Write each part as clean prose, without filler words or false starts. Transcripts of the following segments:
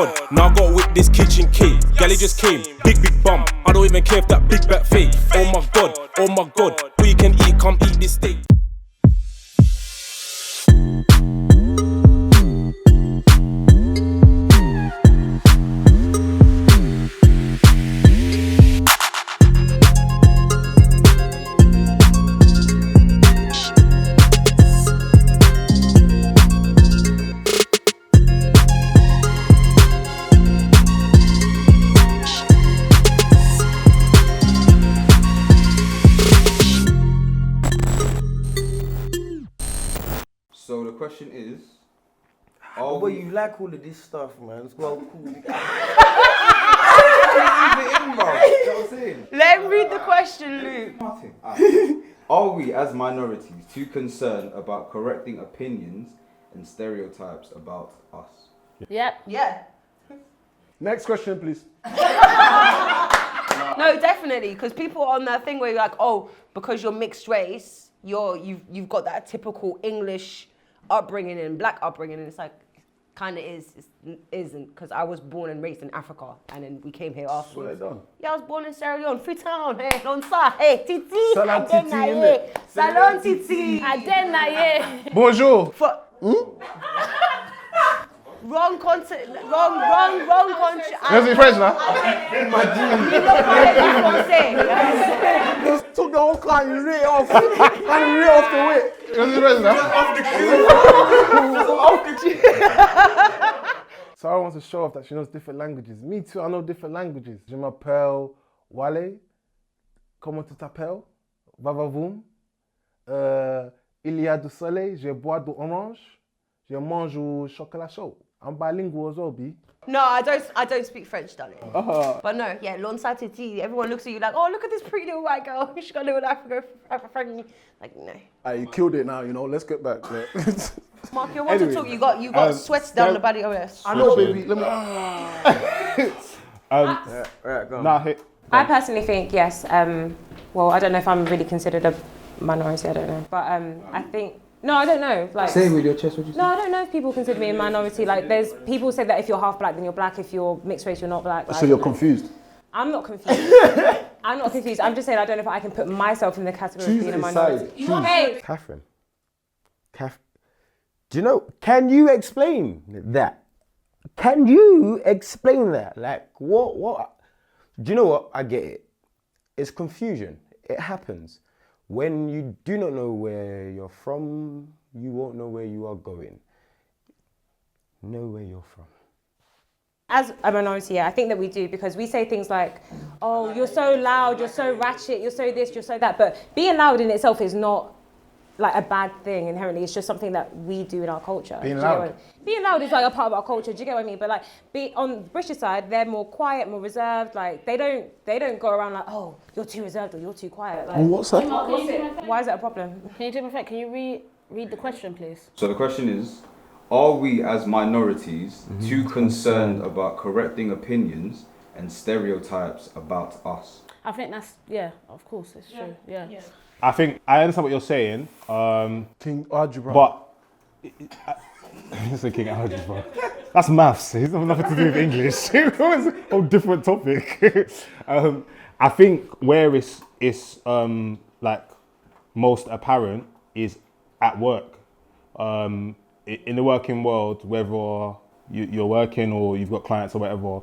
god, now I got with this kitchen key. Gally just came, big bum. I don't even care if that big back fake. Oh my god, all you can eat, come eat this steak. So the question is, but you like all of this stuff, man. It's well cool. Let me read the question, Luke. Are we as minorities too concerned about correcting opinions and stereotypes about us? Yep. Yeah. Next question, please. No, definitely, because people are on that thing where you're like, oh, because you're mixed race, you've got that typical English upbringing and black upbringing, and it's like, kind of isn't, because I was born and raised in Africa, and then we came here afterwards. Yeah, I was born in Sierra Leone, Freetown, hey, Lonsa, hey, Titi, Salon Titi, innit? Salon Titi, Adena, Bonjour. Wrong content, wrong content. You're speaking French now? Took the whole client, you read off. And read off the way. You're speaking French now? Sarah wants to show off that she knows different languages. Me too, I know different languages. Je m'appelle Wale. Comment tu t'appelles? Vavavoum. Il y a du soleil, je bois de orange. Je mange au chocolat chaud. I'm bilingual as well, B. No, I don't speak French, darling. But no, yeah, Lonsa Titi. Everyone looks at you like, oh, look at this pretty little white girl. She's got a little Afro-friendly. Like, no. You killed it now, you know. Let's get back. Mark, you want to talk? You got sweats down the body over there. I know, baby. Let me. Go. Nah, hit. I personally think yes. Well, I don't know if I'm really considered a minority. I don't know, but I think. No, I don't know. Like, say it with your chest, what you say? No, I don't know if people consider me a minority. Like, there's people say that if you're half black, then you're black. If you're mixed race, you're not black. So you're confused? I'm not confused. I'm not confused. I'm just saying I don't know if I can put myself in the category of being a minority. Hey, Catherine. Do you know, can you explain that? Can you explain that? Like, what? Do you know what? I get it. It's confusion. It happens. When you do not know where you're from, you won't know where you are going. Know where you're from. as a minority, yeah, I think that we do, because we say things like, oh, you're so loud, you're so ratchet, you're so this, you're so that. But being loud in itself is not like a bad thing inherently. It's just something that we do in our culture. Being loud is like a part of our culture. Do you get what I mean? But like, on the British side, they're more quiet, more reserved. Like they don't go around like, oh, you're too reserved or you're too quiet. Like, what's that? Why is that a problem? Can you do me a favor? Can you read the question, please? So the question is, are we as minorities too concerned about correcting opinions and stereotypes about us? I think that's, yeah, of course, it's true, yeah. I think I understand what you're saying. King Algebra. But it's a King Algebra. That's maths. It's got nothing to do with English. It's a whole different topic. I think where it's like most apparent is at work. In the working world, whether you're working or you've got clients or whatever,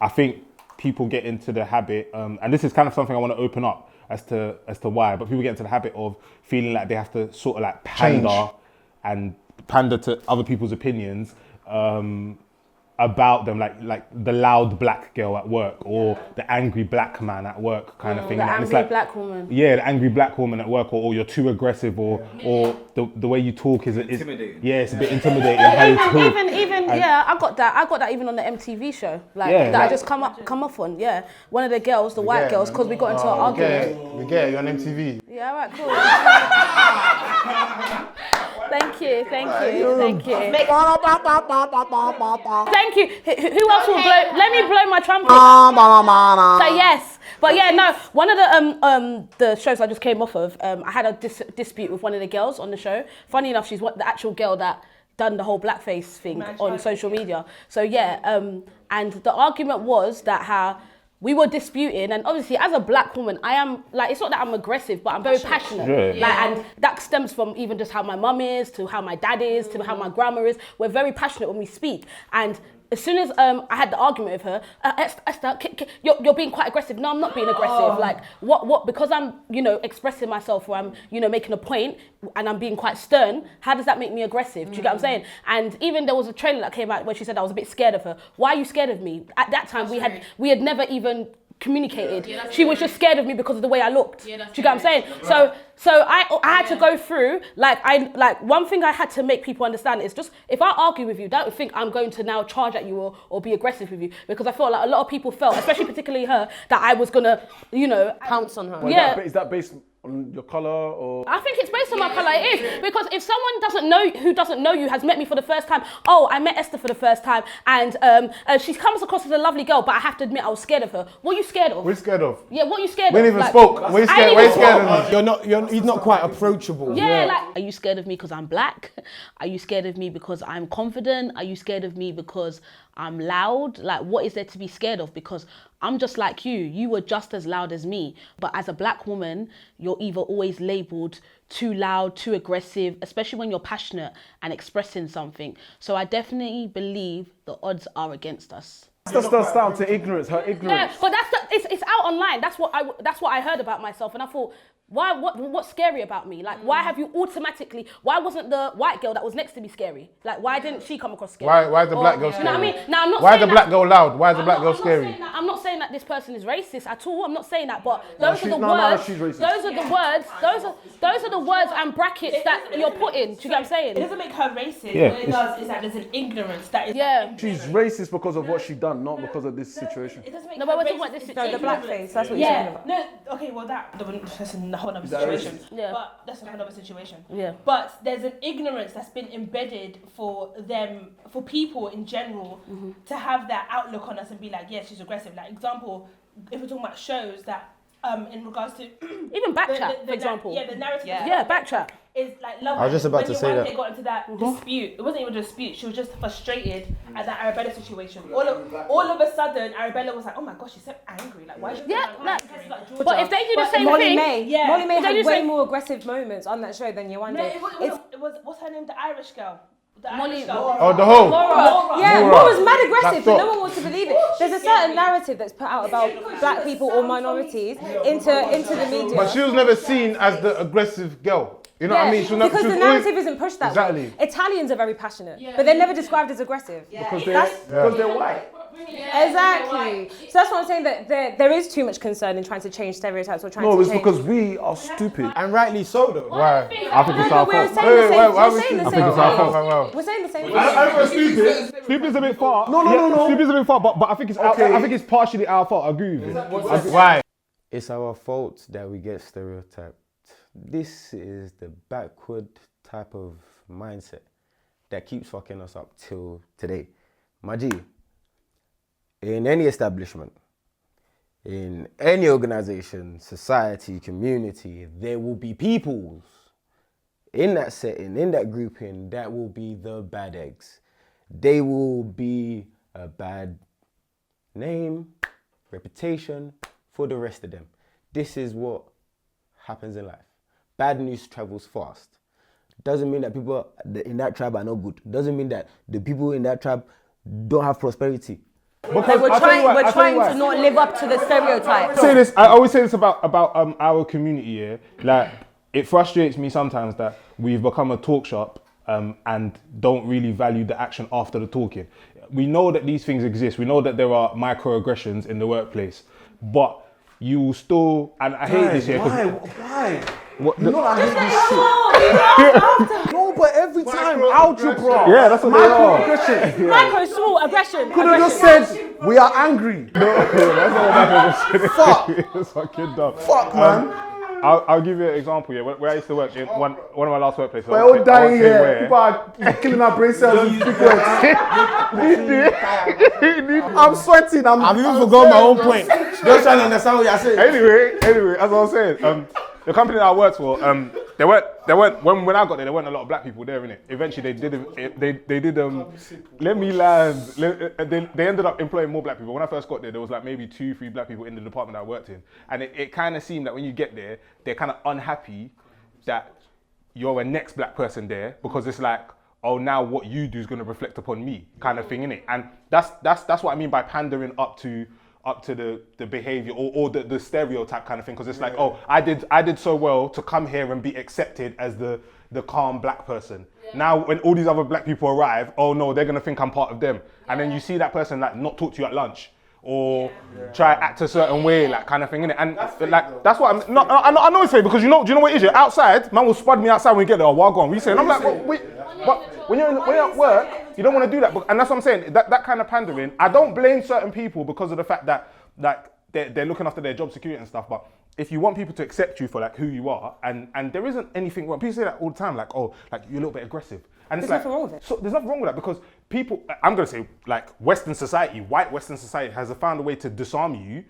I think people get into the habit, and this is kind of something I want to open up as to why, but people get into the habit of feeling like they have to sort of like pander to other people's opinions about them, like the loud black girl at work or the angry black man at work kind of thing. The and angry it's like, black woman. Yeah, the angry black woman at work, or you're too aggressive, or the way you talk is intimidating. Yeah, it's a bit intimidating. How you talk. Even yeah, I got that even on the MTV show, I just come off on, yeah. One of the girls, the white girls, because we got into an argument. We get it, you're on MTV. Yeah, alright, cool. Thank you. Thank you. Who else will blow? Let me blow my trumpet. So yes, but yeah, no. One of the shows I just came off of, I had a dispute with one of the girls on the show. Funny enough, she's the actual girl that done the whole blackface thing on social media. So yeah, and the argument was that how we were disputing, and obviously as a black woman, I am like, it's not that I'm aggressive, but I'm very passionate. Like, and that stems from even just how my mum is, to how my dad is, to how my grandma is. We're very passionate when we speak. And as soon as I had the argument with her, Esther, you're being quite aggressive. No, I'm not being aggressive. Like, what? Because I'm, expressing myself, or I'm, making a point, and I'm being quite stern. How does that make me aggressive? Do you get what I'm saying? And even there was a trailer that came out where she said I was a bit scared of her. Why are you scared of me? At that time, we had never even communicated. She was just scared of me because of the way I looked. Do you get what I'm saying? Right. So I had to go through, one thing I had to make people understand is just, if I argue with you, don't think I'm going to now charge at you or be aggressive with you, because I felt like a lot of people felt, especially particularly her, that I was gonna, pounce on her. Well, is that based on your colour, or? I think it's based on my colour. It is, because if someone who doesn't know you has met me for the first time, I met Esther for the first time, and she comes across as a lovely girl, but I have to admit I was scared of her. What are you scared of? What are you scared of? Yeah, what are you scared of? We didn't even spoke. What are you scared of? He's not quite approachable. Yeah, like, are you scared of me because I'm black? Are you scared of me because I'm confident? Are you scared of me because I'm loud? Like, what is there to be scared of? Because I'm just like you. You were just as loud as me. But as a black woman, you're either always labelled too loud, too aggressive, especially when you're passionate and expressing something. So I definitely believe the odds are against us. That's down to ignorance, her ignorance. Yeah, but it's out online. That's what I heard about myself, and I thought, what's scary about me? Like, why have you automatically? Why wasn't the white girl that was next to me scary? Like, why didn't she come across scary? Why is the black girl scary? You know what I mean? Now, I'm not why saying is the black girl loud? Why is the black girl scary? I'm not saying that this person is racist at all. I'm not saying that, but those are the words. She's racist. Those are the words. Those are the words and brackets that you're putting. Do you get what I'm saying? It doesn't make her racist. Yeah. What it does is that there's an ignorance that is. Yeah. She's racist because of what she done, not because of this situation. It doesn't make No, her but we're talking racist. about this No, the situation. blackface, that's what you're talking about. No, okay, well that's a whole other situation. Yeah. But that's a whole other situation. Yeah. But there's an ignorance that's been embedded for them, for people in general, to have that outlook on us and be like, yeah, she's aggressive. Like, example, if we're talking about shows that, in regards to Even BKCHAT, for example. The narrative. Yeah, BKCHAT. Is like love. I was just about to say that. They got into that dispute. It wasn't even a dispute. She was just frustrated at that Arabella situation. All of a sudden, Arabella was like, "Oh my gosh, she's so angry. Like, why is she so angry?" But if they do the same Molly thing, May, Molly May They had do way say- more aggressive moments on that show than Yewande. No, it was what's her name? The Irish girl. The Molly- Irish girl. Oh, the whole. Yeah, Laura. Laura's mad aggressive, but That's no one wants to believe it. There's a certain narrative that's put out about black people or minorities into the media. But she was never seen as the aggressive girl. You know what I mean? She was because the narrative isn't pushed that Exactly. way. Italians are very passionate, but they're never described as aggressive. because they're white. Exactly. So that's what I'm saying, that there is too much concern in trying to change stereotypes or trying to No, it's change. because we are stupid. And rightly so, though. Why? I think it's No, our but we're fault. saying the same. why We're we saying the stupid? same I think it's our thing. fault. We're saying the same thing. I think we're stupid. Stupid's a bit far. No. Stupid's a bit far, but I think it's I think it's partially our fault. I agree with you. Why? It's our fault that we get stereotyped. This is the backward type of mindset that keeps fucking us up till today. Maji, in any establishment, in any organization, society, community, there will be peoples in that setting, in that grouping, that will be the bad eggs. They will be a bad name, reputation for the rest of them. This is what happens in life. Bad news travels fast. Doesn't mean that people in that tribe are not good. Doesn't mean that the people in that tribe don't have prosperity. We're trying to not live up to the stereotype. I always say this about our community, yeah. Like, it frustrates me sometimes that we've become a talk shop and don't really value the action after the talking. We know that these things exist. We know that there are microaggressions in the workplace, but you still, and I hate this here. Why? What, You know I hate this shit. No, but every time, algebra. Yeah, that's what they are. Microaggression. Micro, small, aggression. Could have just said, we are angry. That's not Fuck. It's fucking dumb. Fuck, man. I'll give you an example here. Where I used to work in one of my last workplaces. We're all dying here. People are killing our brain cells in frequency. I'm sweating. I've even forgotten my own point. Just trying to understand what you're saying. Anyway, as I was saying, the company that I worked for, There weren't when I got there weren't a lot of black people there, innit? Eventually they did let me land. They ended up employing more black people. When I first got there was like maybe 2-3 black people in the department I worked in. And it kind of seemed that when you get there, they're kind of unhappy that you're a next black person there, because it's like, oh, now what you do is going to reflect upon me, kind of thing, innit? And that's what I mean by pandering up to the behavior or the stereotype kind of thing, because it's like, oh, I did so well to come here and be accepted as the calm black person. Yeah. Now when all these other black people arrive, oh no, they're gonna think I'm part of them. And then you see that person like not talk to you at lunch or try act a certain way, like kind of thing, innit? And that's what I'm not. I know it's fake, because do you know what it is? Outside, man will spud me outside when we get there. Oh, well gone. We say, and I'm like, but when you're at work, you don't want to do that. And that's what I'm saying. That kind of pandering, I don't blame certain people because of the fact that like they're looking after their job security and stuff. But if you want people to accept you for like who you are, and there isn't anything wrong. People say that all the time, like, oh, like you're a little bit aggressive. And it's there's nothing wrong with it. So there's nothing wrong with that, because people, I'm gonna say, like Western society, white Western society has found a way to disarm you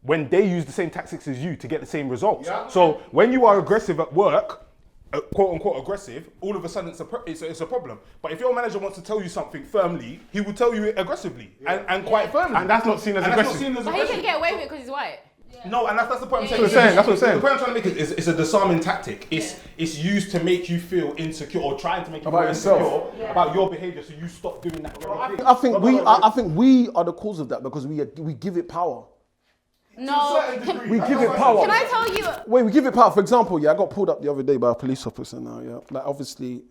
when they use the same tactics as you to get the same results. Yeah. So when you are aggressive at work, quote unquote aggressive, all of a sudden it's a problem. But if your manager wants to tell you something firmly, he will tell you it aggressively and quite firmly. And that's not seen as aggressive. But he can get away with it because he's white. Yeah. No, and that's the point I'm saying. That's what I'm saying. The point I'm trying to make is it's a disarming tactic. It's used to make you feel insecure, or trying to make you feel insecure about your behaviour, so you stop doing that. I think we are the cause of that, because we give it power. No, we give it power. Can I tell you? Wait, we give it power. For example, I got pulled up the other day by a police officer now, Like obviously,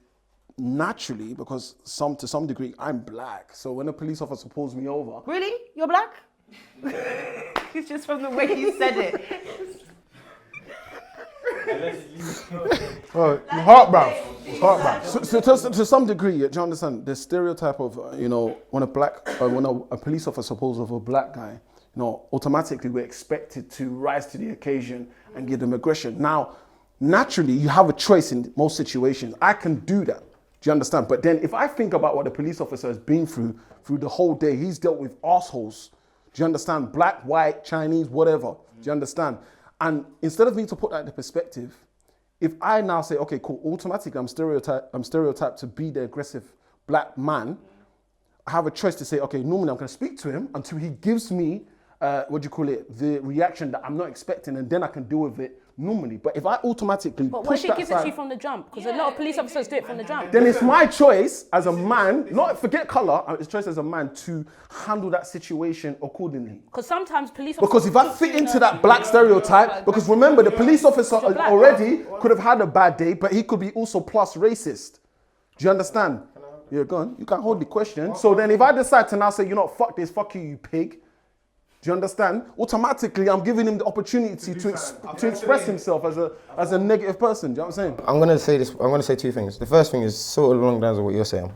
naturally, because to some degree, I'm black. So when a police officer pulls me over. Really? You're black? It's just from the way you said it. Heartbrown. So to some degree, do you understand the stereotype of when a police officer pulls over a black guy, automatically we're expected to rise to the occasion and give them aggression. Now, naturally, you have a choice in most situations. I can do that. Do you understand? But then if I think about what the police officer has been through the whole day, he's dealt with assholes. Do you understand? Black, white, Chinese, whatever. Do you understand? And instead of me to put that into perspective, if I now say, okay, cool, automatically I'm stereotyped to be the aggressive black man, I have a choice to say, okay, normally I'm going to speak to him until he gives me, the reaction that I'm not expecting, and then I can deal with it normally. But if I automatically But what if he gives it to you from the jump? Because a lot of police officers do it from the jump. Then it's my choice as a man, not forget colour, it's choice as a man to handle that situation accordingly. Because sometimes police officers... Because if I fit into that black stereotype, because remember, the police officer already could have had a bad day, but he could be also plus racist. Do you understand? Yeah, go on. You can't hold the question. So then if I decide to now say, fuck this, fuck you, you pig. Do you understand? Automatically, I'm giving him the opportunity to express himself as a negative person. Do you know what I'm saying? I'm gonna say two things. The first thing is sort of along the lines of what you're saying.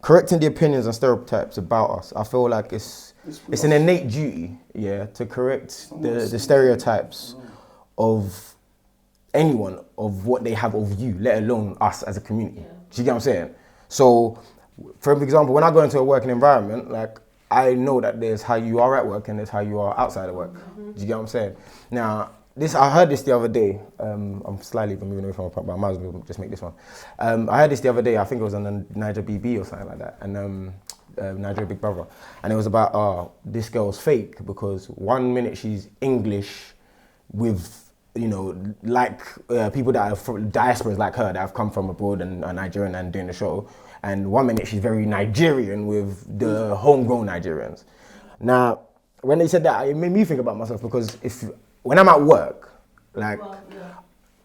Correcting the opinions and stereotypes about us. I feel like it's an innate duty, to correct the stereotypes of anyone, of what they have of you, let alone us as a community. Do you get what I'm saying? So, for example, when I go into a working environment, like, I know that there's how you are at work and there's how you are outside of work. Do you get what I'm saying? Now, I heard this the other day. I'm slightly moving away from my point, but I might as well just make this one. I heard this the other day. I think it was on the Niger BB or something like that, and Niger Big Brother. And it was about, this girl's fake because 1 minute she's English with, people that are from diasporas like her that have come from abroad and are Nigerian and doing the show. And 1 minute she's very Nigerian with the homegrown Nigerians. Now, when they said that, it made me think about myself, because when I'm at work,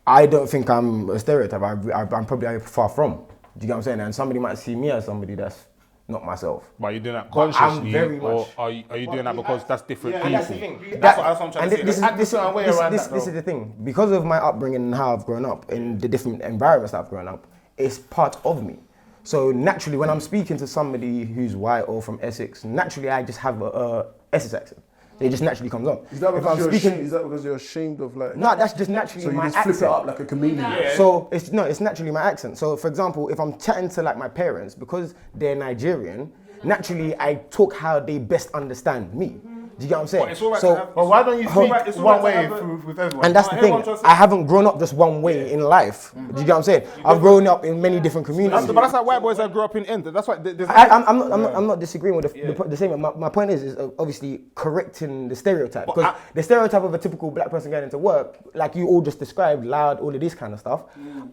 I don't think I'm a stereotype. I'm probably far from. Do you get what I'm saying? And somebody might see me as somebody that's not myself. But are you doing that consciously, or are you doing that because that's different people? That's the thing. That's what I'm trying to say. This is the thing. Because of my upbringing and how I've grown up in the different environments that I've grown up, it's part of me. So naturally, when I'm speaking to somebody who's white or from Essex, naturally I just have a Essex accent. It just naturally comes on. Is that because you're ashamed of like? No, that's just naturally my accent. So you just flip it up like a chameleon. Yeah. So it's naturally my accent. So for example, if I'm chatting to like my parents, because they're Nigerian, naturally I talk how they best understand me. Do Do you get what I'm saying? But it's all right so, to have. But why don't you It's all speak right- it's all one right to way have a- with everyone? and that's the thing. Everyone just- I haven't grown up just one way in life. Do you get what I'm saying? I've grown up in many different communities. But that's like white boys that grew up in End. That's why. I'm not disagreeing with the same. My point is obviously correcting the stereotype, because the stereotype of a typical black person going into work, like you all just described, loud, all of this kind of stuff.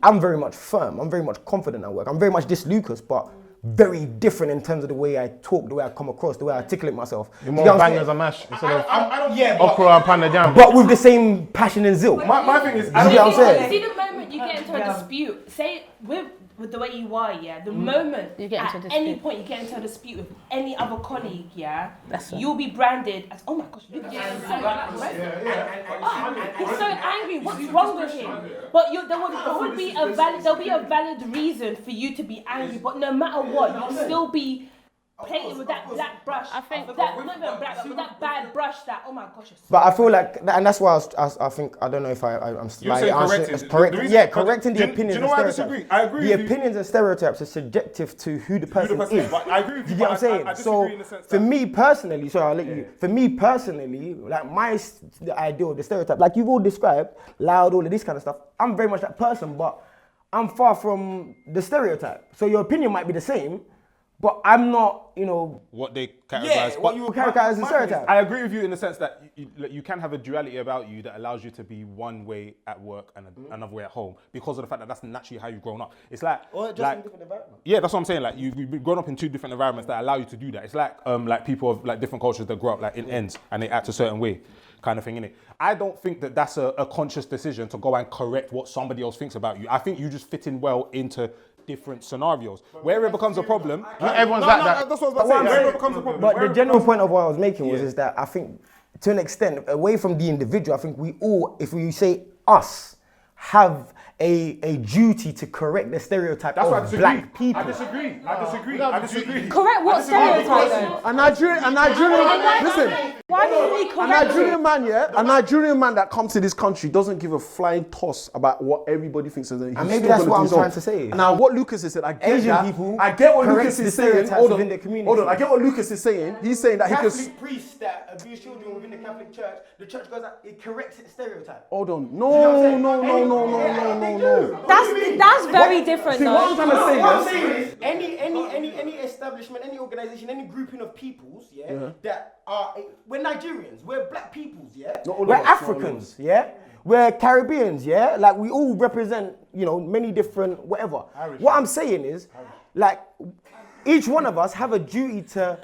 I'm very much firm. I'm very much confident at work. I'm very much this Lucas, but very different in terms of the way I talk, the way I come across, the way I articulate myself. You're more bangers and mash instead of but okra and panda jam. But with the same passion and zeal. my thing is, You get what I'm saying? See, the moment you get into a dispute, say with the way you are, yeah, the moment You get into a at any dispute. point you get into a dispute with any other colleague, yeah, That's right. you'll be branded as, oh my gosh, look at him, he's so angry. What's wrong with him? But there'll be a valid reason for you to be angry. But no matter what, you'll still be painted with that black brush. I think that not even black, but with that bad brush. That, oh my gosh. But I feel like, and that's why I think, I don't know if I'm slightly correcting. Yeah, correcting the opinions. Do you know why I and stereotypes. disagree? I agree The with you. opinions and stereotypes are subjective to who the person is. But I agree with Do you. you get what I'm but saying? I disagree So in the sense for that me personally, sorry, I'll let you. For me personally, like the idea of the stereotype, like you've all described, loud, all of this kind of stuff. I'm very much that person, but I'm far from the stereotype. So your opinion might be the same, but I'm not, what they categorize. what you would characterize as a stereotype. I agree with you in the sense that you can have a duality about you that allows you to be one way at work and another way at home because of the fact that that's naturally how you've grown up. It's like, Or just in different environments. yeah, that's what I'm saying. Like you've been grown up in two different environments that allow you to do that. It's like people of like different cultures that grow up like in ends and they act a certain way, kind of thing, innit? I don't think that that's a conscious decision to go and correct what somebody else thinks about you. I think you just fit in well into different scenarios. Where it becomes a problem, not everyone's like that. That's what I was about to say. Where it becomes a problem. But Where the it general becomes- point of what I was making was is that I think, to an extent, away from the individual, I think we all, if we say us, have a duty to correct the stereotype That's why I of disagree. black people. I disagree. Correct what stereotype though? A Nigerian, listen. Why don't we A correct Nigerian it? man, a Nigerian man that comes to this country doesn't give a flying toss about what everybody thinks. And maybe that's what I'm trying to say. Now, what Lucas has said, I get Asian that. people I get what correct Lucas the is saying. stereotypes Hold within their community. on. I get what Lucas is saying. He's saying that he Catholic can. priests that abuse children within the Catholic Church, the church goes out, it corrects its stereotype. Hold on. You know what I'm saying? No. That's very different See, what I'm though. trying to say What I'm is, saying is, any establishment, any organization, any grouping of peoples, that are, we're Nigerians, we're black peoples, Not all of we're us, not all of Africans, we're Caribbeans, like we all represent, many different whatever. What I'm saying is, like, each one of us have a duty to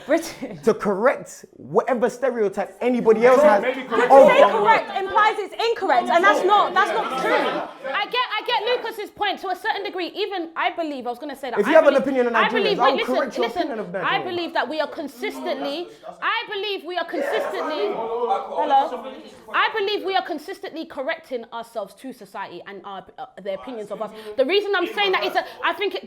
correct whatever stereotype anybody else has. To say correct implies it's incorrect, and that's not true. I get Lucas's point to a certain degree. Even I believe I was going to say that. If you have an opinion on Nigerians, I'll correct your listen. opinion of Nigerians. I believe that we are consistently. Hello. I believe we are consistently correcting ourselves to society and their opinions of us. The reason I'm saying that is that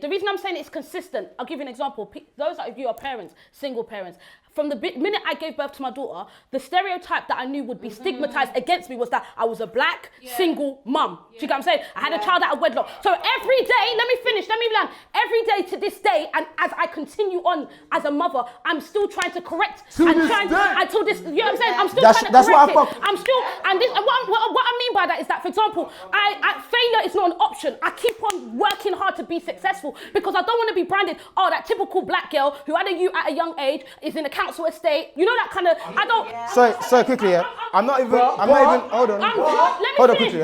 the reason I'm saying it's consistent. I'll give you an example. Those of you are parents, single parents. From the minute I gave birth to my daughter, the stereotype that I knew would be stigmatized against me was that I was a black, single mum. Do you get what I'm saying? I had a child out of wedlock. So every day, let me land. Every day to this day, and as I continue on as a mother, I'm still trying to correct. You know what I'm saying? I'm still trying to correct it. I'm still, and what I mean by that is that, for example, failure is not an option. I keep on working hard to be successful because I don't want to be branded, that typical black girl who had at a young age is in a council estate. You know that kind of, I don't. So quickly, I'm not even, hold on. Hold on quickly.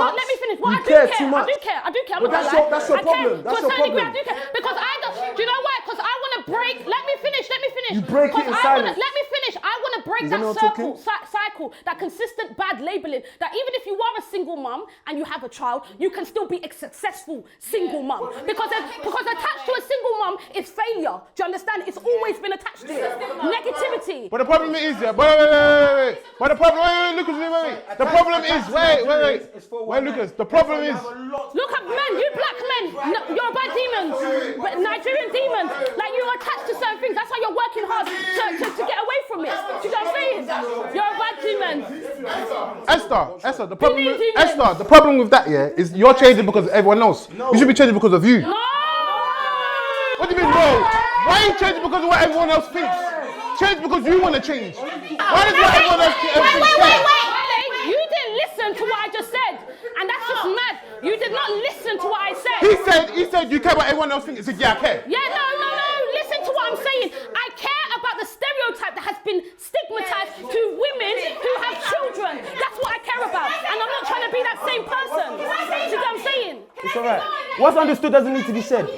Let me finish. What I do care. I do care. But that's your problem. That's your problem. I do care. Because do you know why? Because I want to break. Let me finish. You break it in silence. Let me finish. I want to break that cycle, that consistent bad labeling. That even if you are a single mum and you have a child, you can still be a successful single mum. Because attached to a single mum is failure. Do you understand? It's always been attached to it. Negativity. But the problem is, wait. But the problem, Lucas, wait. The problem is, wait, Lucas. The problem is. Look at men, you black men. You're bad demons, but Nigerian demons. Like you're attached to certain things. That's why you're working hard to get away from it. Do you know what I'm saying? You're a bad demon. Esther, the problem with that, is you're changing because of everyone else. You should be changing because of you. No. What do you mean, no? Why are you changing because of what everyone else thinks? change because you want to change. Why does not everyone else care? Wait. You didn't listen to what I just said. And that's just mad. You did not listen to what I said. He said you care about everyone else thinking. He said, yeah, I care. Yeah, no. Listen to what I'm saying. I care about the stereotype that has been stigmatized to women who have children. That's what I care about. And I'm not trying to be that same person. See what I'm saying? It's alright. What's understood doesn't need to be said.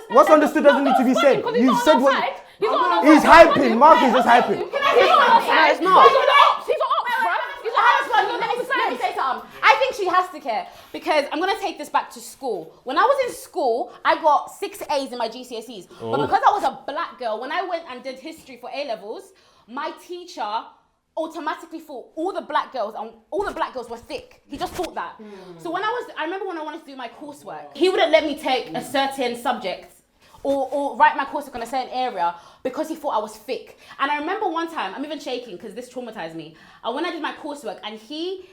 What's understood doesn't need to be said. You said what. He's hyping. Mark is just hyping. No, it's not. He's an ops, bro. Let me say something. I think she has to care because I'm going to take this back to school. When I was in school, I got 6 A's in my GCSEs. But because I was a black girl, when I went and did history for A-levels, my teacher automatically thought all the black girls were thick. He just thought that. So I remember when I wanted to do my coursework, he wouldn't let me take a certain subject or write my coursework on a certain area because he thought I was thick. And I remember one time, I'm even shaking because this traumatized me. When I did my coursework and he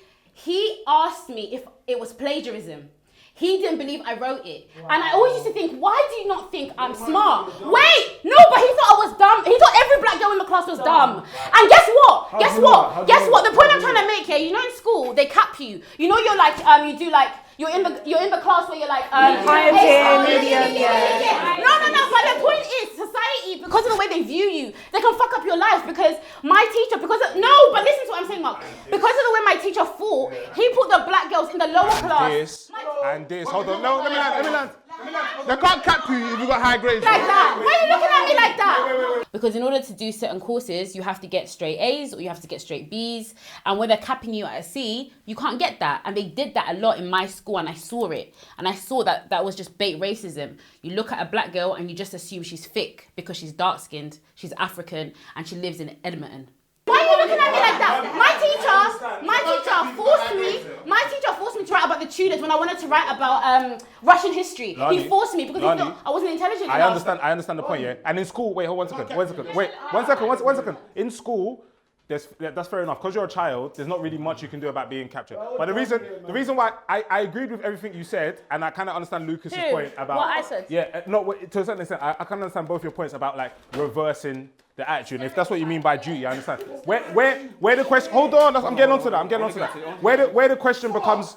asked me if it was plagiarism. He didn't believe I wrote it. Wow. And I always used to think, why do you not think I'm smart? Wait, no, but he thought I was dumb. He thought every black girl in the class was dumb. And guess what? Guess what? The point I'm trying to make here, you know in school, they cap you. You know you're like, you're in the class where you're like, medium, yeah. No, but the point is, society, because of the way they view you, they can fuck up your life because my teacher, but listen to what I'm saying, Mark. Because of the way my teacher thought, he put the black girls in the lower class. Hold on. No, let me land. They can't cap you if you got high grades. Like that. Why are you looking at me like that? Because in order to do certain courses, you have to get straight A's or you have to get straight B's. And when they're capping you at a C, you can't get that. And they did that a lot in my school and I saw it. And I saw that was just bait racism. You look at a black girl and you just assume she's thick because she's dark-skinned, she's African, and she lives in Edmonton. Why are you looking at me like that? My teacher forced me to write about the Tudors when I wanted to write about Russian history. He forced me because he thought I wasn't intelligent enough. I understand the point, yeah. And in school, wait, hold on one second. In school, that's fair enough. Because you're a child, there's not really much you can do about being captured. But the reason why I agreed with everything you said, and I kind of understand Lucas's point about what I said. Yeah, no, to a certain extent, I can understand both your points about like reversing the attitude. And if that's what you mean by duty, I understand. Where the question? Hold on, I'm getting onto that. Where the question becomes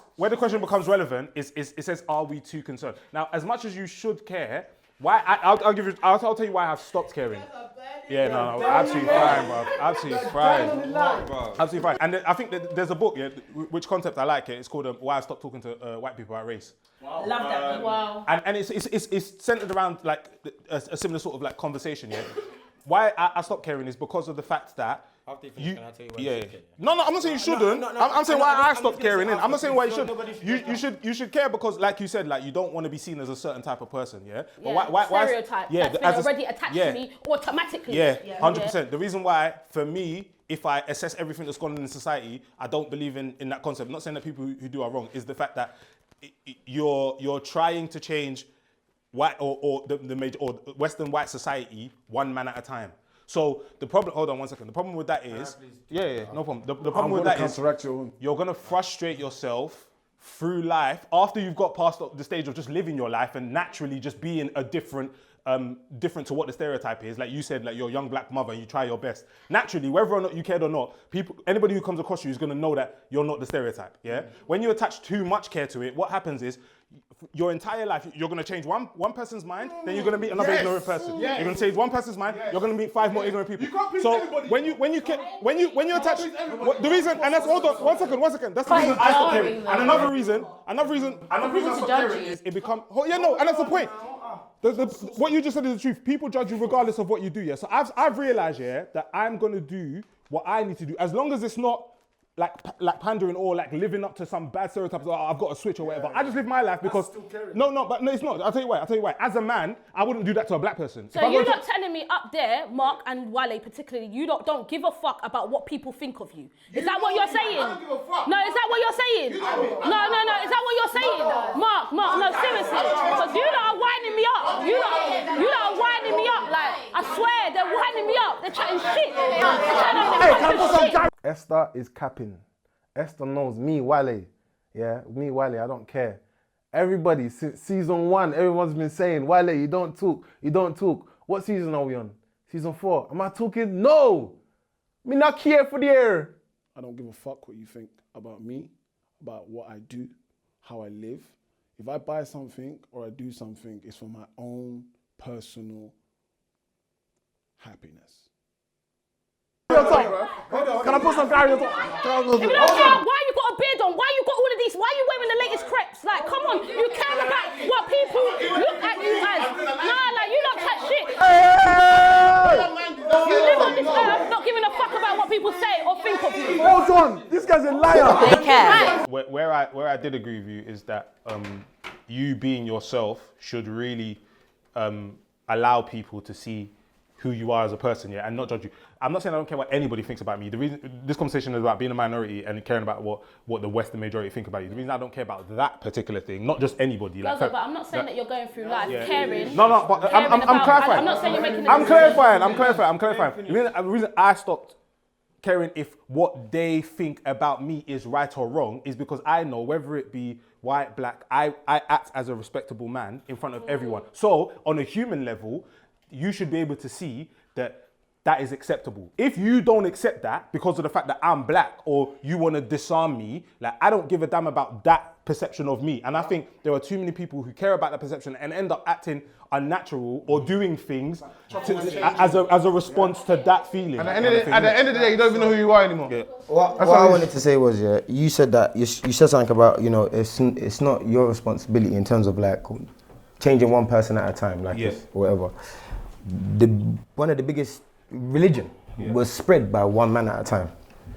relevant is it says, are we too concerned? Now, as much as you should care, why? I'll tell you why I have stopped caring. Yeah, no, absolutely fine, bro. Absolutely fine. And I think that there's a book, yeah, which concept I like. It's called "Why I Stopped Talking to White People About Race." Wow. Love that book. Wow. And it's centered around like a similar sort of like conversation. Yeah. Why I stopped caring is because of the fact that No, I'm not saying you shouldn't. I'm saying why I stopped caring. I'm not saying why you should. You should care because, like you said, like you don't want to be seen as a certain type of person. Yeah. But why stereotype? Yeah. That's already attached to me automatically. Yeah. 100%. The reason why, for me, if I assess everything that's gone on in society, I don't believe in that concept. I'm not saying that people who do are wrong. Is the fact that you're trying to change white or the major or Western white society one man at a time. So the problem, hold on 1 second. The problem with that is, no problem. The problem with that is you're gonna frustrate yourself through life after you've got past the stage of just living your life and naturally just being a different to what the stereotype is. Like you said, like you're a young black mother and you try your best. Naturally, whether or not you cared or not, anybody who comes across you is gonna know that you're not the stereotype. Yeah. When you attach too much care to it, what happens is your entire life, you're going to change one person's mind, then you're going to meet another ignorant person. Yes. You're going to change one person's mind, you're going to meet 5 more ignorant people. So when you attach the reason, and that's hold on 1 second. That's the reason I stopped caring. And another reason I stopped caring is it become and that's the point. What you just said is the truth. People judge you regardless of what you do. Yeah. So I've realized that I'm going to do what I need to do as long as it's not like pandering or like living up to some bad stereotypes. Or I've got a switch or whatever. I just live my life because no, it's not. I'll tell you why. As a man, I wouldn't do that to a black person. So you're not telling me up there, Mark and Wale particularly, you don't give a fuck about what people think of you. Is that what you're saying? I don't give a fuck. No, is that what you're saying? No. Is that what you're saying? Mark, no, seriously. Because you lot are winding me up. You lot are winding me up. Like, I swear, they're winding me up. They're chatting shit. Shit. Esther is capping. Esther knows me, Wale. Yeah, me, Wale, I don't care. Everybody, since season 1, everyone's been saying, Wale, you don't talk. What season are we on? Season 4. Am I talking? No! Me not care for the air. I don't give a fuck what you think about me, about what I do, how I live. If I buy something or I do something, it's for my own personal happiness. Can I put some clarity on top? If you don't care, why you got a beard on? Why you got all of these? Why you wearing the latest crepes? Like, come on, you care about what people look at you as. Nah, like, you don't catch shit. You live on this earth not giving a fuck about what people say or think of you. Hold on, this guy's a liar. They care. Where I did agree with you is that you being yourself should really allow people to see who you are as a person, yeah, and not judge you. I'm not saying I don't care what anybody thinks about me. The reason this conversation is about being a minority and caring about what the Western majority think about you. The reason I don't care about that particular thing, not just anybody. Like, but I'm not saying that you're going through life caring. No, but I'm clarifying. I'm not saying you're making. I'm clarifying. The reason I stopped caring if what they think about me is right or wrong is because I know whether it be white, black, I act as a respectable man in front of everyone. So on a human level, you should be able to see that is acceptable. If you don't accept that because of the fact that I'm black or you want to disarm me, like, I don't give a damn about that perception of me. And I think there are too many people who care about that perception and end up acting unnatural or doing things as a response to that feeling. And at the end of the day, you don't even know who you are anymore. Yeah. What I wanted to say was, yeah, you said that you said something about, you know, it's not your responsibility in terms of like changing one person at a time, like this, or whatever. One of the biggest religion was spread by one man at a time.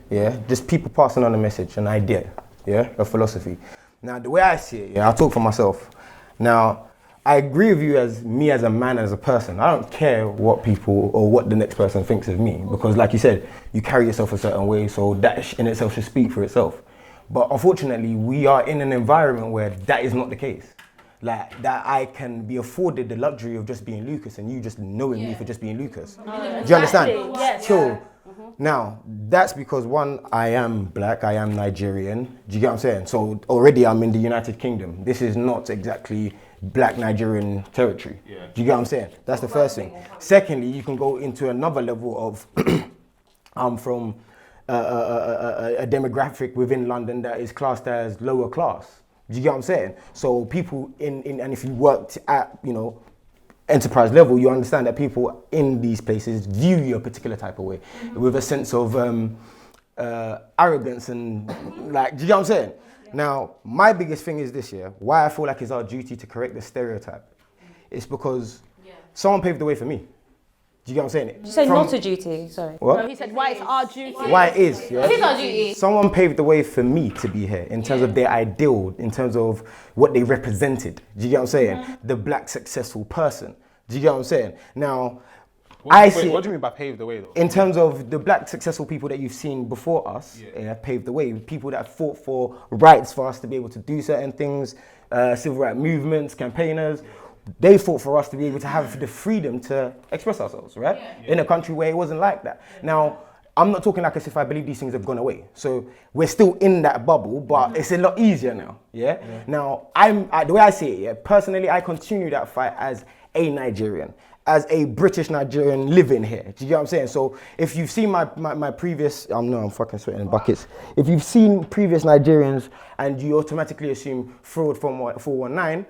Yeah, just people passing on a message, an idea, a philosophy. Now, the way I see it, I'll talk for myself. Now, I agree with you as me as a man, as a person. I don't care what people or what the next person thinks of me because, like you said, you carry yourself a certain way, so that in itself should speak for itself. But unfortunately, we are in an environment where that is not the case. Like, that I can be afforded the luxury of just being Lucas and you just knowing me for just being Lucas. Do you understand? Yes. So, now, that's because one, I am black, I am Nigerian. Do you get what I'm saying? So already I'm in the United Kingdom. This is not exactly black Nigerian territory. Do you get what I'm saying? That's the first thing. Secondly, you can go into another level of, I'm from a demographic within London that is classed as lower class. Do you get what I'm saying? So people and if you worked at, you know, enterprise level, you understand that people in these places view you a particular type of way with a sense of arrogance and like, do you get what I'm saying? Now, my biggest thing is this year, why I feel like it's our duty to correct the stereotype. It's because someone paved the way for me. Do you get what I'm saying? You said not a duty, sorry. What? No, he said why it's our duty. Why it is, yeah? It is our duty. Someone paved the way for me to be here in terms of their ideal, in terms of what they represented. Do you get what I'm saying? The black successful person. Do you get what I'm saying? Now, what do you mean by paved the way though? In terms of the black successful people that you've seen before us, paved the way. People that fought for rights for us to be able to do certain things, civil rights movements, campaigners. They fought for us to be able to have the freedom to express ourselves, right? In a country where it wasn't like that. Now, I'm not talking like as if I believe these things have gone away. So we're still in that bubble, but it's a lot easier now, Now, the way I see it, personally, I continue that fight as a Nigerian, as a British Nigerian living here. Do you get what I'm saying? So if you've seen my previous, I'm fucking sweating in buckets. If you've seen previous Nigerians and you automatically assume fraud from 419,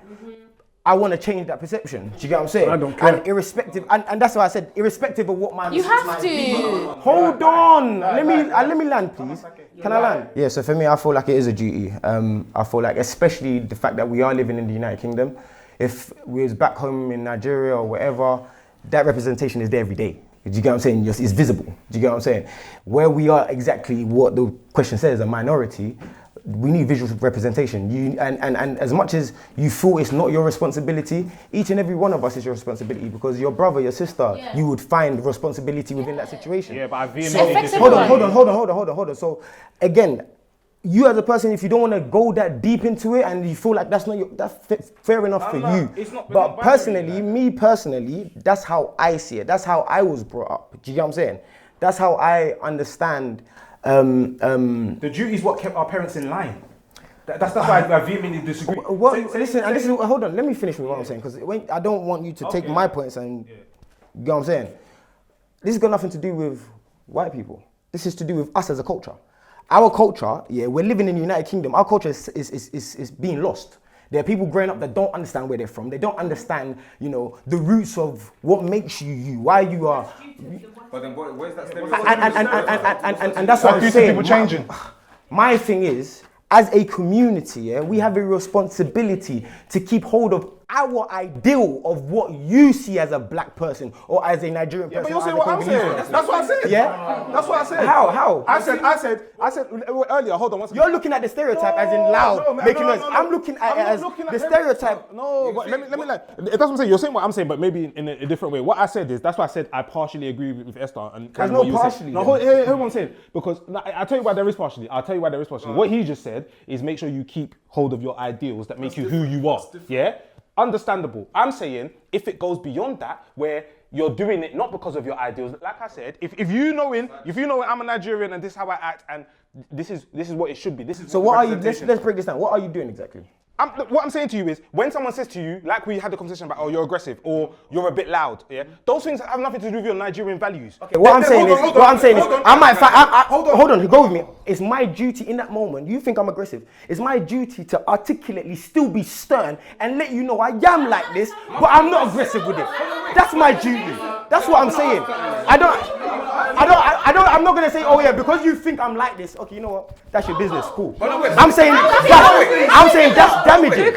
I want to change that perception. Do you get what I'm saying? I don't care. And irrespective, and that's why I said, irrespective of what my You have to. Hold on. Let me land, please. Can I land? Yeah. So for me, I feel like it is a duty. I feel like, especially the fact that we are living in the United Kingdom. If we was back home in Nigeria or wherever, that representation is there every day. Do you get what I'm saying? It's visible. Do you get what I'm saying? Where we are exactly what the question says, a minority. We need visual representation. And as much as you feel it's not your responsibility, each and every one of us is your responsibility because your brother, your sister, you would find responsibility within that situation. Yeah, but I vehemently disagree. Hold on. So again, you as a person, if you don't want to go that deep into it and you feel like that's fair enough for you. But personally, me personally, that's how I see it. That's how I was brought up. Do you get what I'm saying? That's how I understand. The duty is what kept our parents in line. That's why I vehemently disagree. Hold on, let me finish with what I'm saying, because I don't want you to take my points and, you know what I'm saying? this has got nothing to do with white people. This is to do with us as a culture. Our culture, yeah, we're living in the United Kingdom. Our culture is being lost. There are people growing up that don't understand where they're from. They don't understand, you know, the roots of what makes you you, why you are. But then where's that And that's what I'm saying. People changing. My thing is, as a community, yeah, we have a responsibility to keep hold of our ideal of what you see as a black person or as a Nigerian person. But you're saying what I'm saying. That's what I said. Yeah? That's what I said. How? I said earlier, hold on one second. You're looking at the stereotype as in loud, making noise. I'm looking at it as the stereotype. No, but let me that's what I'm saying. You're saying what I'm saying, but maybe in a different way. What I said is, that's why I said I partially agree with Esther. And There's what no you partially. said. No, hear what I'm saying. Because I'll tell you why there is partially. What he just said is make sure you keep hold of your ideals that make you who you are. Yeah? Understandable. I'm saying if it goes beyond that, where you're doing it not because of your ideals, like I said, if you know I'm a Nigerian and this is how I act and this is what it should be. So what are you? Let's break this down. What are you doing exactly? What I'm saying to you is, when someone says to you, like we had the conversation about, oh, you're aggressive or you're a bit loud, yeah, those things have nothing to do with your Nigerian values. Okay, what I'm saying is, hold on, go with me. It's my duty in that moment. You think I'm aggressive? It's my duty to articulately still be stern and let you know I am like this, but I'm not aggressive with it. That's my duty. That's what I'm saying. I'm not gonna say, oh yeah, because you think I'm like this. Okay, you know what? That's your business. Cool. I'm saying that's damaging.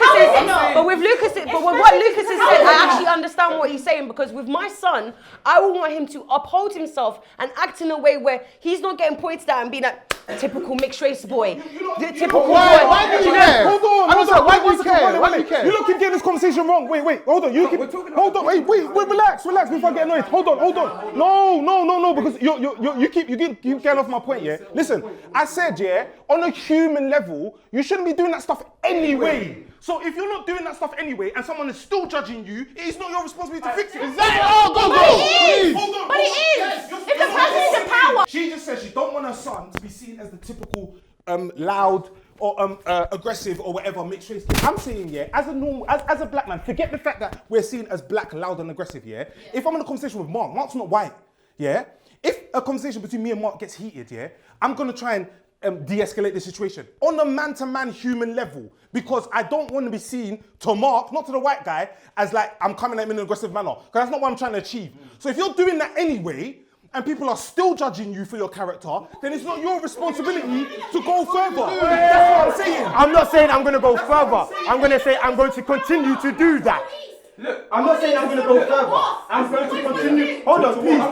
But with what Lucas has said, I actually understand what he's saying, because with my son, I will want him to uphold himself and act in a way where he's not getting pointed at and being like typical mixed race boy. Typical boy. Why do you care? Hold on. Why do you care? You keep getting this conversation wrong. Wait. Hold on. Wait. Relax before I get annoyed. Hold on. No. Because you keep getting off my point. Yeah. Listen, I said, yeah, on a human level, you shouldn't be doing that stuff anyway. So if you're not doing that stuff anyway, and someone is still judging you, it's not your responsibility to fix it. Exactly. Oh, go. But it is. If the person is in power. She just said she don't want her son to be seen as the typical loud or aggressive or whatever mixed race. I'm saying, yeah, as a black man, forget the fact that we're seen as black, loud, and aggressive. Yeah. If I'm in a conversation with Mark's not white. Yeah. If a conversation between me and Mark gets heated, yeah, I'm gonna try and de-escalate the situation on a man-to-man human level, because I don't want to be seen to Mark, not to the white guy, as like I'm coming at him in an aggressive manner, because that's not what I'm trying to achieve. So if you're doing that anyway, and people are still judging you for your character, then it's not your responsibility to go further. That's what I'm saying. I'm not saying I'm going to go further. I'm going to say I'm going to continue to do that. Look, I'm not saying I'm going to go further. I'm going to continue. Hold on, please.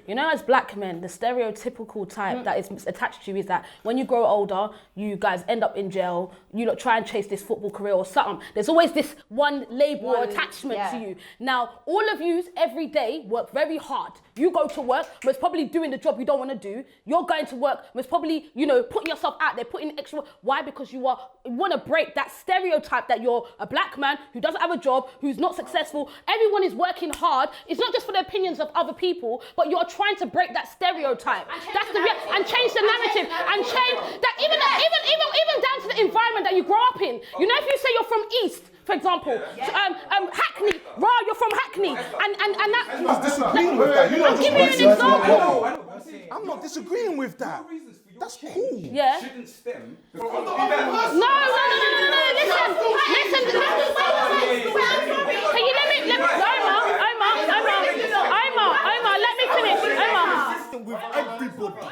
You know, as black men, the stereotypical type that is attached to you is that when you grow older, you guys end up in jail, you lot try and chase this football career or something. There's always this one label or attachment to you. Now, all of you every day work very hard. You go to work, most probably doing the job you don't want to do. You're going to work, most probably, you know, putting yourself out there, putting extra. Why? Because you want to break that stereotype that you're a black man who doesn't have a job, who's not successful. Everyone is working hard. It's not just for the opinions of other people, but you're trying to break that stereotype. That's the and change the narrative and change that even down to the environment that you grow up in. You know, if you say you're from East, for example, Hackney, you're from Hackney, and that. I'm not disagreeing with that. I'm giving you an example. I'm not disagreeing with that. That's cool. Yeah. Shouldn't stem. No. Listen. Can you let me Omar, let me finish. Omar. With everybody.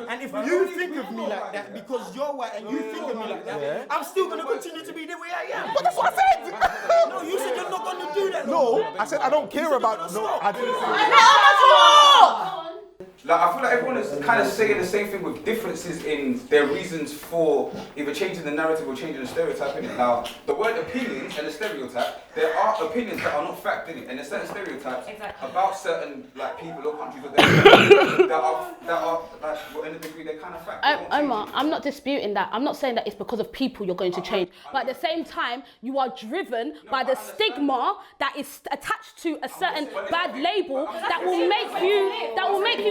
And if you think of me like that because you're white and you think of me like that, I'm still going to continue to be the way I am. But that's what I said. No, you said you're not going to do that. No, I said I don't care about. No, I didn't say. Like, I feel like everyone is kind of saying the same thing with differences in their reasons for either changing the narrative or changing the stereotype in it. Now, the word opinions and the stereotype, there are opinions that are not fact in it, and there's certain stereotypes about certain like people or countries that are like in a degree they're kind of fact. Omar, I'm not disputing that. I'm not saying that it's because of people you're going to change, but at the same time, you are driven by the stigma that is attached to a certain bad label that will make you.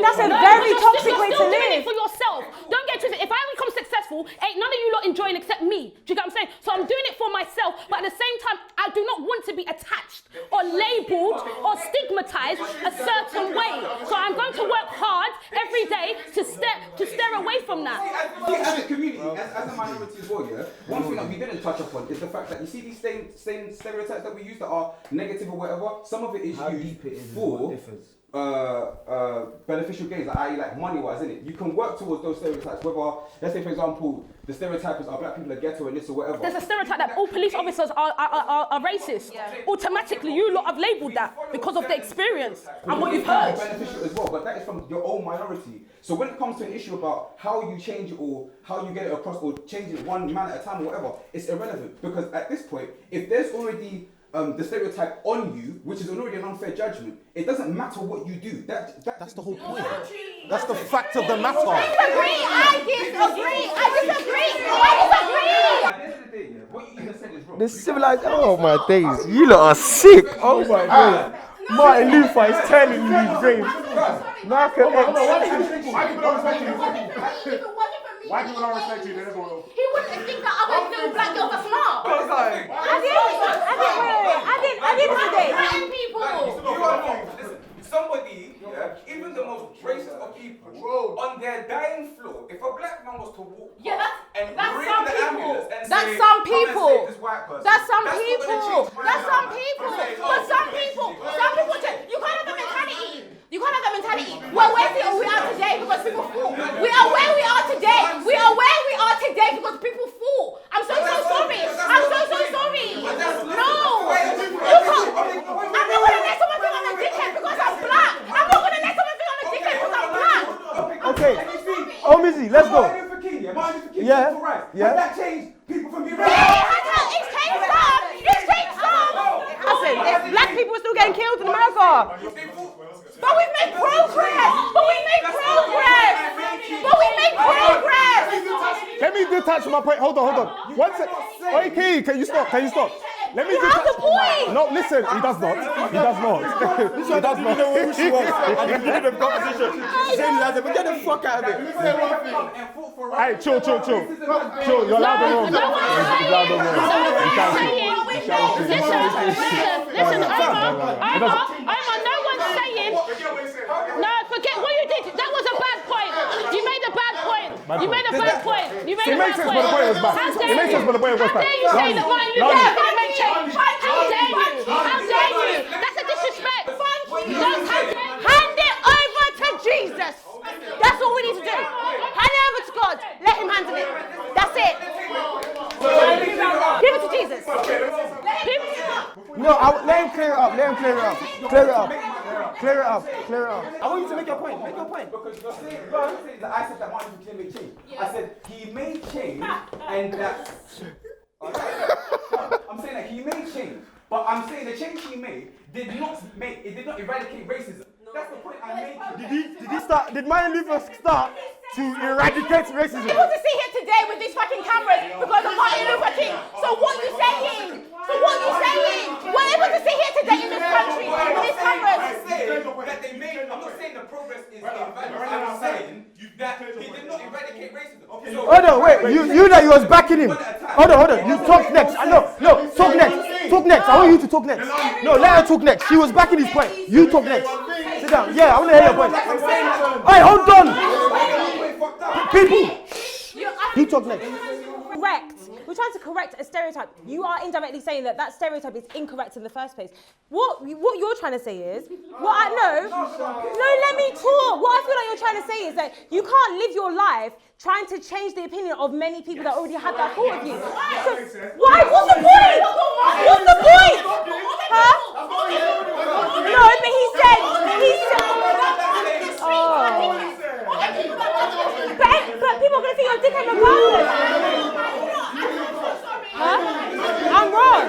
That's a very toxic way to doing live. it for yourself. Don't get twisted. If I become successful, ain't none of you lot enjoying except me. Do you get what I'm saying? So I'm doing it for myself, but at the same time, I do not want to be attached or labelled or stigmatized a certain way. So I'm going to way to steer away from that. As a community, as a minority as well, yeah, one thing that we didn't touch upon is the fact that you see these same stereotypes that we use that are negative or whatever, some of it is used for beneficial gains, like money-wise, isn't it? You can work towards those stereotypes, whether, let's say for example, the stereotype is black people are ghetto and this or whatever. There's a stereotype that all police officers are racist. Yeah. Automatically, you lot have labelled that because of the experience and what you've heard. Beneficial as well, but that is from your own minority. So when it comes to an issue about how you change it or how you get it across or change it one man at a time or whatever, it's irrelevant because at this point, if there's already the stereotype on you, which is already an unfair judgment, it doesn't matter what you do. That's the whole point. That's the fact of the matter. I disagree. At the end of the day, what you even said is wrong. The civilized. Oh my days, you lot are sick. Oh my god. Martin Luther is turning these dreams. Malcolm X. Why people don't respect you? They never will. He wouldn't think that other little black girls are smart. I did people. Somebody, even the most racist of people, on their dying floor, if a black man was to walk and bring the ambulance and say, some people. Come and save this white person, That's some not people. gonna change my That's some life. people. I'm saying, But some people. You can't have that mentality. You can't have that mentality. We're where we are today because people fall. We are where we are today. We are where we are today because people fall. I'm so sorry. I'm so sorry. No. You can't. I'm not gonna let someone think I'm a dickhead because I'm black. I'm not gonna let someone think I'm a dickhead because I'm black. Okay. Oh, Mizzy, let's go. Martin Luther King, Yeah. civil rights. Yeah. Has that changed people from being It's changed some. It's changed some. Listen, if black people are still getting killed in America. But we've made progress. Let me detach my point. Hold on. 1 sec. Oi, Key, can you stop? Let me detach. the point. No, listen, he does not. He does not. He does not. Who she was, and you did the competition. She said, "But get the fuck out of it." Hey, chill. You're loud and wrong. You're loud and wrong. Listen, Omar, no one's saying. No, forget what you did. That was a bad point. You made a bad point. You made a bad point. It makes sense, but the point was bad. It makes sense, but the point was bad. How dare you say that Martin Luther King didn't make change? How dare you? That's a disrespect. Hand it over to Jesus. That's all we need to do. Hand it over to God. Let him handle it. That's it. Give it to Jesus. No, let him clear it up. I want you to make your point. Because you're saying that I said that Martin Luther King made change. I said he made change, and that. I'm saying that he made change, but I'm saying the change he made did not eradicate racism. That's the point I'm making. Did Martin Luther start to eradicate racism? We're able to see here today with these fucking cameras because of Martin Luther King. So what you saying? We're able to see here today in this country with these cameras. I'm not saying the progress is invalid. I'm saying that he did not eradicate racism. Hold on, wait. You that you was backing him. Hold on. You talk next. No, talk next. I want you to talk next. No, let her talk next. She was backing his point. You talk next. Sit down. Yeah, I want to hear your point. Hey, hold on. People. You talk next. Correct. We're trying to correct a stereotype. You are indirectly saying that stereotype is incorrect in the first place. What you're trying to say is, No, let me talk. What I feel like you're trying to say is that you can't live your life trying to change the opinion of many people that already had that thought of you. So, why? What's the point? Huh? No, but he said. But people are going to think I'm dickhead regardless. Huh? I'm wrong.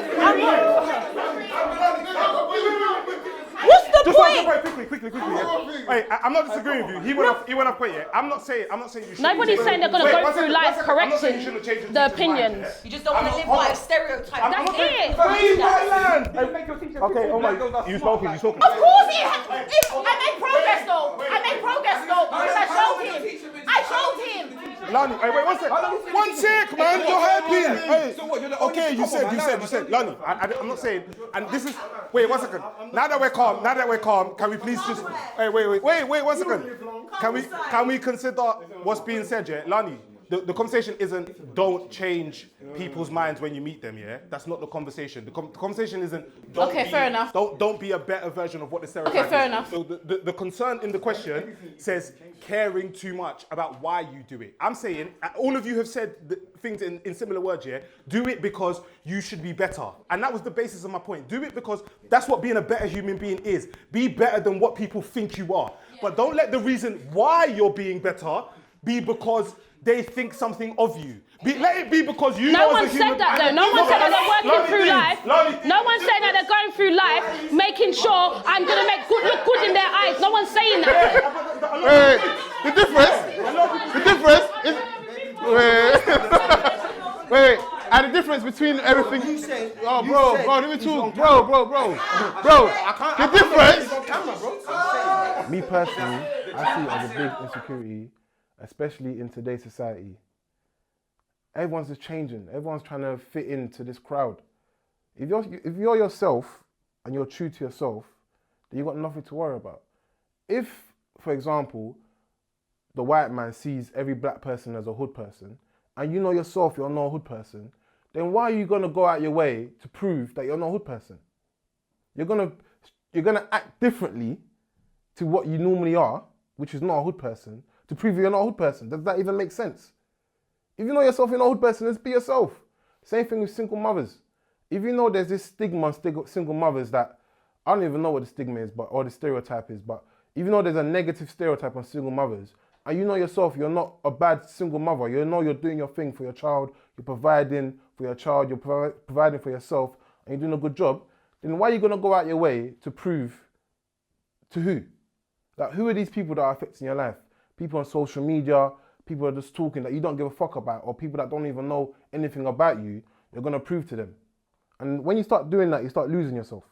What's the point? Quickly. Yeah. Wait, I'm not disagreeing with you. He went off point. Yeah. I'm not saying you should. Nobody's saying they're gonna go through life correcting the opinions. You just don't want to live by a stereotype. That's it. Okay, you spoken. Of course I made progress though. Because I showed him. Lani, hey, wait, one sec. One sec, man. You're hyping. Hey. So what, you're the only- Okay, you said. Lani, I'm not saying. And this is. Wait, one second. Now that we're calm, can we please just. Hey, wait, one second. Can we consider what's being said, yeah? Lani, the conversation isn't don't change people's minds when you meet them, yeah? That's not the conversation. The conversation isn't fair enough. Don't be a better version of what the stereotype is. Fair enough. So the concern in the question says caring too much about why you do it. I'm saying, all of you have said things in similar words, yeah? Do it because you should be better. And that was the basis of my point. Do it because that's what being a better human being is. Be better than what people think you are. Yeah. But don't let the reason why you're being better be because they think something of you. Let it be because you know as a human... No one said that they're working through life. No one's saying that they're going through life, making sure I'm going to make look good in their eyes. No one's saying that. The difference is... Wait. And the difference between everything... Oh, bro, let me talk. Bro. The difference... Me personally, I see it as a big insecurity, especially in today's society. Everyone's just changing. Everyone's trying to fit into this crowd. If you're yourself and you're true to yourself, then you've got nothing to worry about. If, for example, the white man sees every black person as a hood person, and you know yourself you're not a hood person, then why are you gonna go out your way to prove that you're not a hood person? You're gonna act differently to what you normally are, which is not a hood person, to prove you're not a hood person. Does that even make sense? If you know yourself you're not a hood person, just be yourself. Same thing with single mothers. If you know there's this stigma on single mothers that, I don't even know what the stigma is, or the stereotype is, but if you know there's a negative stereotype on single mothers, and you know yourself you're not a bad single mother, you know you're doing your thing for your child, you're providing for your child, you're providing for yourself, and you're doing a good job, then why are you going to go out your way to prove to who? Like, who are these people that are affecting your life? People on social media, people are just talking that you don't give a fuck about, or people that don't even know anything about you, you're going to prove to them. And when you start doing that, you start losing yourself.